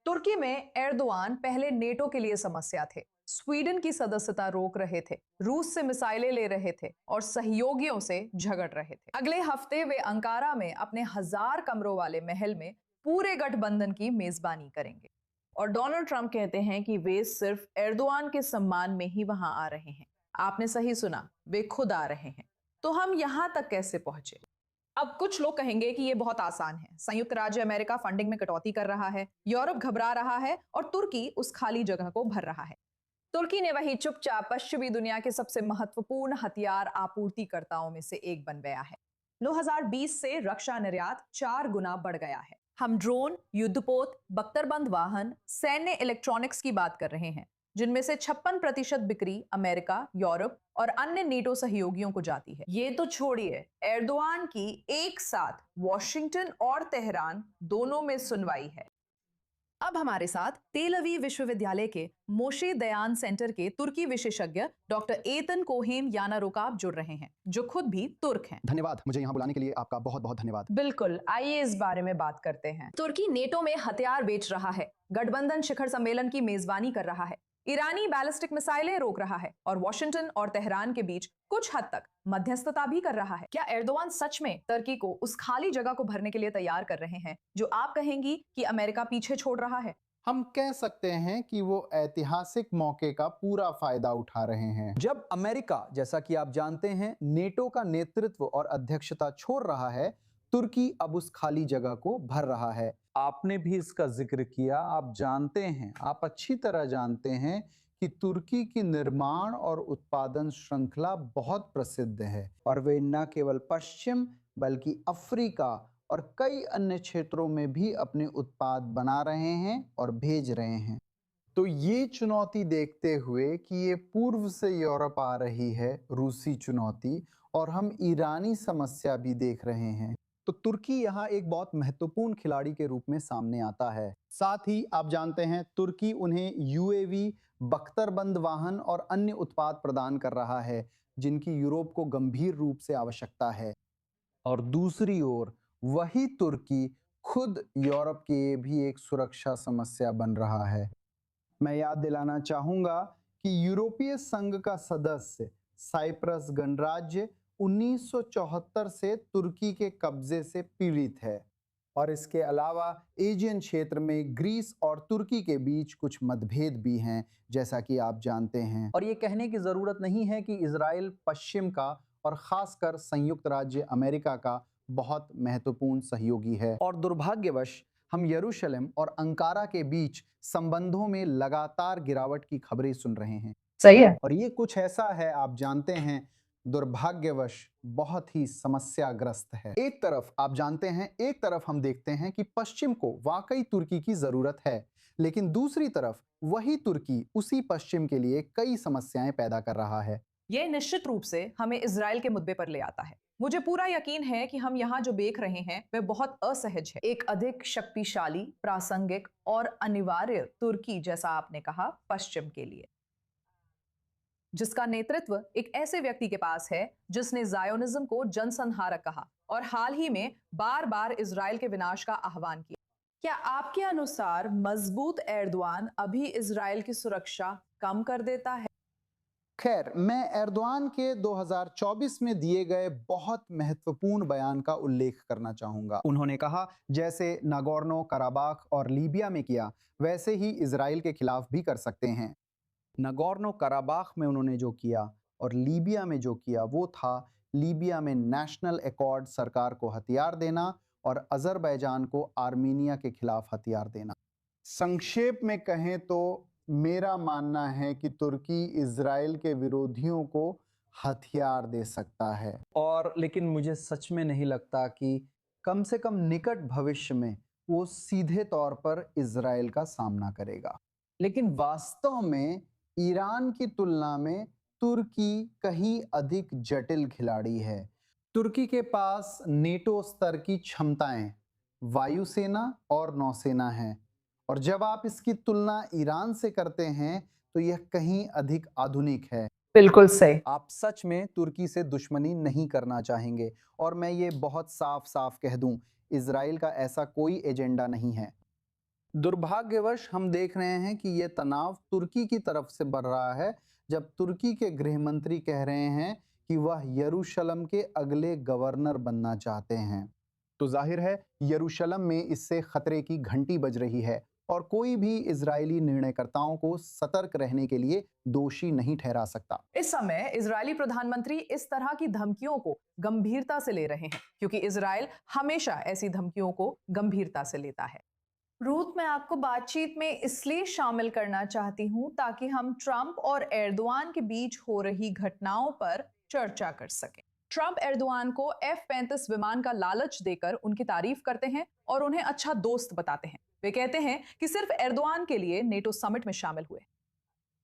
तुर्की में एर्दोआन पहले नेटो के लिए समस्या थे। स्वीडन की सदस्यता रोक रहे थे, रूस से मिसाइलें ले रहे थे और सहयोगियों से झगड़ रहे थे। अगले हफ्ते वे अंकारा में अपने 1,000 कमरों वाले महल में पूरे गठबंधन की मेजबानी करेंगे। और डोनाल्ड ट्रंप कहते हैं कि वे सिर्फ एर्दोआन के सम्मान में ही वहां आ रहे हैं। आपने सही सुना, वे खुद आ रहे हैं। तो हम यहां तक कैसे पहुंचे? अब कुछ लोग कहेंगे कि ये बहुत आसान है। संयुक्त राज्य अमेरिका फंडिंग में कटौती कर रहा है, यूरोप घबरा रहा है और तुर्की उस खाली जगह को भर रहा है। तुर्की ने वही चुपचाप पश्चिमी दुनिया के सबसे महत्वपूर्ण हथियार आपूर्तिकर्ताओं में से एक बन गया है। 2020 से रक्षा निर्यात 4 गुना बढ़ गया है। हम ड्रोन, युद्धपोत, बख्तरबंद वाहन, सैन्य इलेक्ट्रॉनिक्स की बात कर रहे हैं, जिनमें से 56% बिक्री अमेरिका, यूरोप और अन्य नेटो सहयोगियों को जाती है। ये तो छोड़िए, एर्दोआन की एक साथ वॉशिंगटन और तेहरान दोनों में सुनवाई है। अब हमारे साथ तेल अवीव विश्वविद्यालय के मोशे दयान सेंटर के तुर्की विशेषज्ञ डॉक्टर एतन कोहेन यानारोकाब जुड़ रहे हैं, जो खुद भी तुर्क हैं। धन्यवाद। मुझे यहाँ बुलाने के लिए आपका बहुत बहुत धन्यवाद। बिल्कुल, आइए इस बारे में बात करते हैं। तुर्की नेटो में हथियार बेच रहा है, गठबंधन शिखर सम्मेलन की मेजबानी कर रहा है, ईरानी बैलिस्टिक मिसाइलें रोक रहा है और वॉशिंगटन और तेहरान के बीच कुछ हद तक मध्यस्थता भी कर रहा है। क्या एर्दोआन सच में तुर्की को उस खाली जगह को भरने के लिए तैयार कर रहे हैं जो आप कहेंगी कि अमेरिका पीछे छोड़ रहा है? हम कह सकते हैं कि वो ऐतिहासिक मौके का पूरा फायदा उठा रहे हैं। जब अमेरिका, जैसा कि आप जानते हैं, नेटो का नेतृत्व और अध्यक्षता छोड़ रहा है, तुर्की अब उस खाली जगह को भर रहा है। आपने भी इसका जिक्र किया। आप जानते हैं, आप अच्छी तरह जानते हैं कि तुर्की की निर्माण और उत्पादन श्रृंखला बहुत प्रसिद्ध है और वे न केवल पश्चिम बल्कि अफ्रीका और कई अन्य क्षेत्रों में भी अपने उत्पाद बना रहे हैं और भेज रहे हैं। तो ये चुनौती देखते हुए कि ये पूर्व से यूरोप आ रही है, रूसी चुनौती, और हम ईरानी समस्या भी देख रहे हैं, तो तुर्की यहाँ एक बहुत महत्वपूर्ण खिलाड़ी के रूप में सामने आता है। साथ ही आप जानते हैं तुर्की उन्हें यूएवी, बख्तरबंद वाहन और अन्य उत्पाद प्रदान कर रहा है जिनकी यूरोप को गंभीर रूप से आवश्यकता है। और दूसरी ओर वही तुर्की खुद यूरोप के भी एक सुरक्षा समस्या बन रहा है। मैं याद दिलाना चाहूंगा कि यूरोपीय संघ का सदस्य साइप्रस गणराज्य 1974 से तुर्की के कब्जे से पीड़ित है और इसके अलावा एशियन क्षेत्र में ग्रीस और तुर्की के बीच कुछ मतभेद भी हैं, जैसा कि आप जानते हैं। और ये कहने की जरूरत नहीं है कि इजराइल पश्चिम का और खासकर संयुक्त राज्य अमेरिका का बहुत महत्वपूर्ण सहयोगी है। और दुर्भाग्यवश हम यरूशलेम और अंकारा के बीच संबंधों में लगातार गिरावट की खबरें सुन रहे हैं। सही है। और ये कुछ ऐसा है, आप जानते हैं, दुर्भाग्यवश बहुत ही समस्याग्रस्त है। एक तरफ आप जानते हैं, एक तरफ हम देखते हैं कि पश्चिम को वाकई तुर्की की जरूरत है, लेकिन दूसरी तरफ वही तुर्की उसी पश्चिम के लिए कई समस्याएं पैदा कर रहा है। यह निश्चित रूप से हमें इजराइल के मुद्दे पर ले आता है। मुझे पूरा यकीन है कि हम यहाँ जो देख रहे हैं वह बहुत असहज है। एक अधिक शक्तिशाली, प्रासंगिक और अनिवार्य तुर्की, जैसा आपने कहा, पश्चिम के लिए, जिसका नेतृत्व एक ऐसे व्यक्ति के पास है जिसने जायोनिज्म को जनसंहारक कहा और हाल ही में बार बार इजराइल के विनाश का आह्वान किया। क्या आपके अनुसार मजबूत एर्दोआन अभी इजराइल की सुरक्षा कम कर देता है? खैर, मैं एर्दोआन के 2024 में दिए गए बहुत महत्वपूर्ण बयान का उल्लेख करना चाहूंगा। उन्होंने कहा, जैसे नागोर्नो कराबाख और लीबिया में किया, वैसे ही इजराइल के खिलाफ भी कर सकते हैं। नगोर्नो कराबाख में उन्होंने जो किया और लीबिया में जो किया वो था लीबिया में नेशनल एकॉर्ड सरकार को हथियार देना और अजरबैजान को आर्मीनिया के खिलाफ हथियार देना। संक्षेप में कहें तो मेरा मानना है कि तुर्की इजराइल के विरोधियों को हथियार दे सकता है। और लेकिन मुझे सच में नहीं लगता कि कम से कम निकट भविष्य में वो सीधे तौर पर इजराइल का सामना करेगा। लेकिन वास्तव में ईरान की तुलना में तुर्की कहीं अधिक जटिल खिलाड़ी है। तुर्की के पास नेटो स्तर की क्षमताएं, वायुसेना और नौसेना हैं, और जब आप इसकी तुलना ईरान से करते हैं तो यह कहीं अधिक आधुनिक है। बिल्कुल सही। आप सच में तुर्की से दुश्मनी नहीं करना चाहेंगे, और मैं ये बहुत साफ साफ कह दूं, इजराइल का ऐसा कोई एजेंडा नहीं है। दुर्भाग्यवश हम देख रहे हैं कि ये तनाव तुर्की की तरफ से बढ़ रहा है, जब तुर्की के गृह मंत्री कह रहे हैं कि वह यरूशलेम के अगले गवर्नर बनना चाहते हैं। तो जाहिर है यरूशलेम में इससे खतरे की घंटी बज रही है और कोई भी इजरायली निर्णयकर्ताओं को सतर्क रहने के लिए दोषी नहीं ठहरा सकता। इस समय इजरायली प्रधानमंत्री इस तरह की धमकियों को गंभीरता से ले रहे हैं, क्योंकि इजरायल हमेशा ऐसी धमकियों को गंभीरता से लेता है। रूथ, मैं आपको बातचीत में इसलिए शामिल करना चाहती हूं ताकि हम ट्रंप और एर्दोआन के बीच हो रही घटनाओं पर चर्चा कर सकें। ट्रंप एर्दोआन को F-35 विमान का लालच देकर उनकी तारीफ करते हैं और उन्हें अच्छा दोस्त बताते हैं। वे कहते हैं कि सिर्फ एर्दोआन के लिए नेटो समिट में शामिल हुए।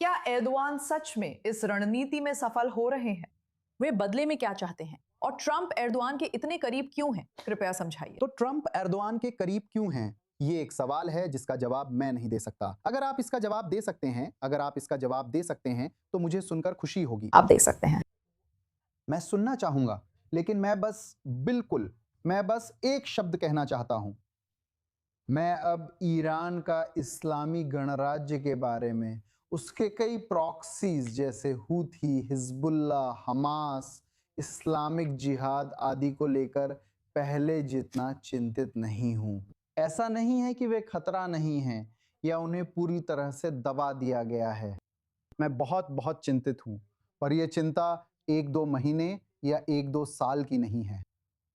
क्या एर्दोआन सच में इस रणनीति में सफल हो रहे हैं? वे बदले में क्या चाहते हैं और ट्रंप एर्दोआन के इतने करीब क्यों हैं? कृपया समझाइए। तो ट्रंप एर्दोआन के करीब क्यों हैं? ये एक सवाल है जिसका जवाब मैं नहीं दे सकता। अगर आप इसका जवाब दे सकते हैं, तो मुझे सुनकर खुशी होगी। आप दे सकते हैं। मैं सुनना चाहूंगा, लेकिन मैं बस एक शब्द कहना चाहता हूं। मैं अब ईरान का इस्लामी गणराज्य के बारे में, उसके कई प्रॉक्सीज जैसे हूथी, हिजबुल्ला, हमास, इस्लामिक जिहाद आदि को लेकर पहले जितना चिंतित नहीं हूं। ऐसा नहीं है कि वे खतरा नहीं हैं या उन्हें पूरी तरह से दबा दिया गया है। मैं बहुत चिंतित हूं, पर यह चिंता 1-2 महीने या 1-2 साल की नहीं है।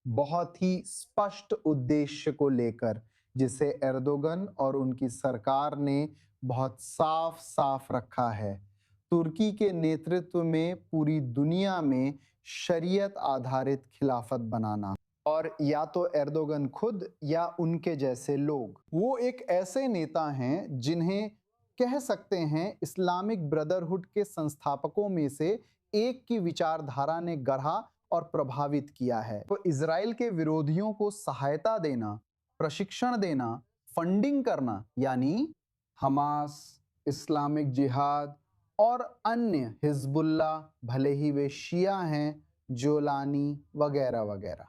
बहुत ही स्पष्ट उद्देश्य को लेकर, जिसे एर्दोगन और उनकी सरकार ने बहुत साफ रखा है। तुर्की के नेतृत्व में पूरी दुनिया में शरीयत आधारित खिलाफत बनाना। और या तो एर्दोगन खुद या उनके जैसे लोग, वो एक ऐसे नेता हैं जिन्हें कह सकते हैं इस्लामिक ब्रदरहुड के संस्थापकों में से एक की विचारधारा ने गढ़ा और प्रभावित किया है। तो इजराइल के विरोधियों को सहायता देना, प्रशिक्षण देना, फंडिंग करना, यानी हमास, इस्लामिक जिहाद और अन्य, हिजबुल्ला, भले ही वे शिया हैं, जोलानी वगैरह वगैरह।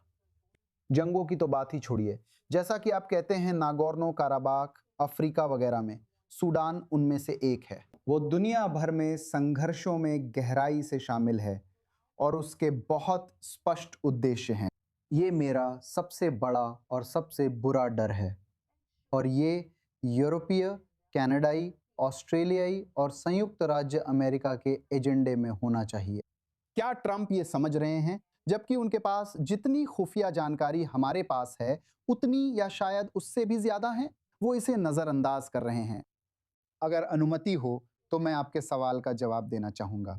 जंगों की तो बात ही छोड़िए, जैसा कि आप कहते हैं नागोर्नो काराबाख अफ्रीका वगैरह में, सूडान उनमें से एक है। वो दुनिया भर में संघर्षों में गहराई से शामिल है और उसके बहुत स्पष्ट उद्देश्य हैं। ये मेरा सबसे बड़ा और सबसे बुरा डर है और ये यूरोपीय, कनाडाई, ऑस्ट्रेलियाई और संयुक्त राज्य अमेरिका के एजेंडे में होना चाहिए। क्या ट्रंप ये समझ रहे हैं, जबकि उनके पास जितनी खुफिया जानकारी हमारे पास है उतनी या शायद उससे भी ज्यादा है, वो इसे नज़रअंदाज कर रहे हैं? अगर अनुमति हो तो मैं आपके सवाल का जवाब देना चाहूँगा।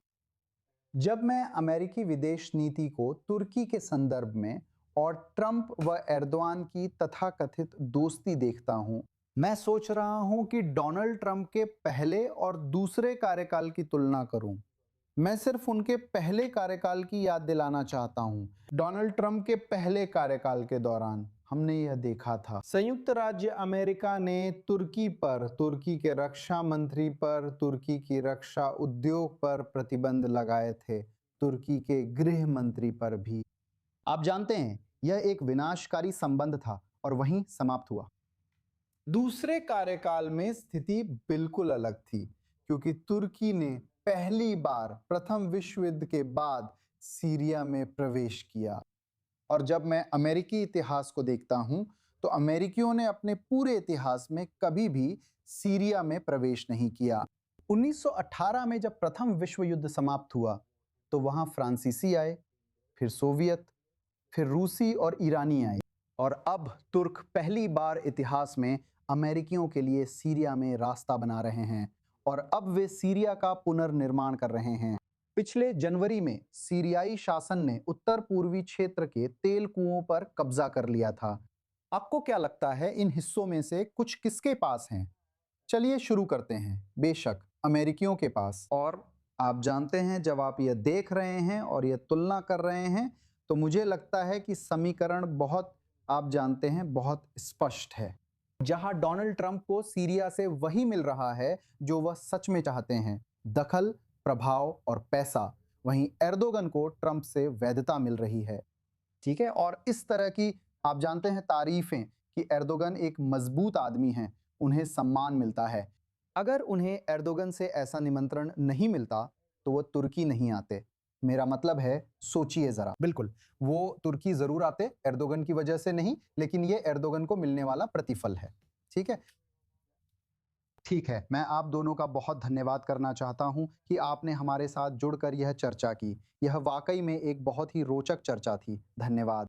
जब मैं अमेरिकी विदेश नीति को तुर्की के संदर्भ में और ट्रंप व एर्दोआन की तथाकथित दोस्ती देखता हूँ, मैं सोच रहा हूँ कि डोनाल्ड ट्रंप के पहले और दूसरे कार्यकाल की तुलना करूँ। मैं सिर्फ उनके पहले कार्यकाल की याद दिलाना चाहता हूँ। डोनाल्ड ट्रंप के पहले कार्यकाल के दौरान हमने यह देखा था, संयुक्त राज्य अमेरिका ने तुर्की पर, तुर्की के रक्षा मंत्री पर, तुर्की की रक्षा उद्योग पर प्रतिबंध लगाए थे, तुर्की के गृह मंत्री पर भी। आप जानते हैं यह एक विनाशकारी संबंध था और वहीं समाप्त हुआ। दूसरे कार्यकाल में स्थिति बिल्कुल अलग थी, क्योंकि तुर्की ने पहली बार प्रथम विश्व युद्ध के बाद सीरिया में प्रवेश किया। और जब मैं अमेरिकी इतिहास को देखता हूं, तो अमेरिकियों ने अपने पूरे इतिहास में कभी भी सीरिया में प्रवेश नहीं किया। 1918 में जब प्रथम विश्व युद्ध समाप्त हुआ, तो वहां फ्रांसीसी आए, फिर सोवियत, फिर रूसी और ईरानी आए, और अब तुर्क पहली बार इतिहास में अमेरिकियों के लिए सीरिया में रास्ता बना रहे हैं और अब वे सीरिया का पुनर्निर्माण कर रहे हैं। पिछले जनवरी में सीरियाई शासन ने उत्तर पूर्वी क्षेत्र के तेल कुओं पर कब्जा कर लिया था। आपको क्या लगता है इन हिस्सों में से कुछ किसके पास हैं? चलिए शुरू करते हैं। बेशक अमेरिकियों के पास। और आप जानते हैं, जब आप यह देख रहे हैं और यह तुलना कर रहे हैं, तो मुझे लगता है कि समीकरण बहुत, आप जानते हैं, बहुत स्पष्ट है। जहां डोनाल्ड ट्रंप को सीरिया से वही मिल रहा है जो वह सच में चाहते हैं, दखल, प्रभाव और पैसा, वहीं एर्दोगन को ट्रंप से वैधता मिल रही है। ठीक है, और इस तरह की आप जानते हैं तारीफें कि एर्दोगन एक मजबूत आदमी हैं, उन्हें सम्मान मिलता है। अगर उन्हें एर्दोगन से ऐसा निमंत्रण नहीं मिलता तो वो तुर्की नहीं आते। मेरा मतलब है, सोचिए जरा। बिल्कुल, वो तुर्की जरूर आते, एर्दोगन की वजह से नहीं, लेकिन ये एर्दोगन को मिलने वाला प्रतिफल है। ठीक है, ठीक है, मैं आप दोनों का बहुत धन्यवाद करना चाहता हूं कि आपने हमारे साथ जुड़कर यह चर्चा की। यह वाकई में एक बहुत ही रोचक चर्चा थी। धन्यवाद।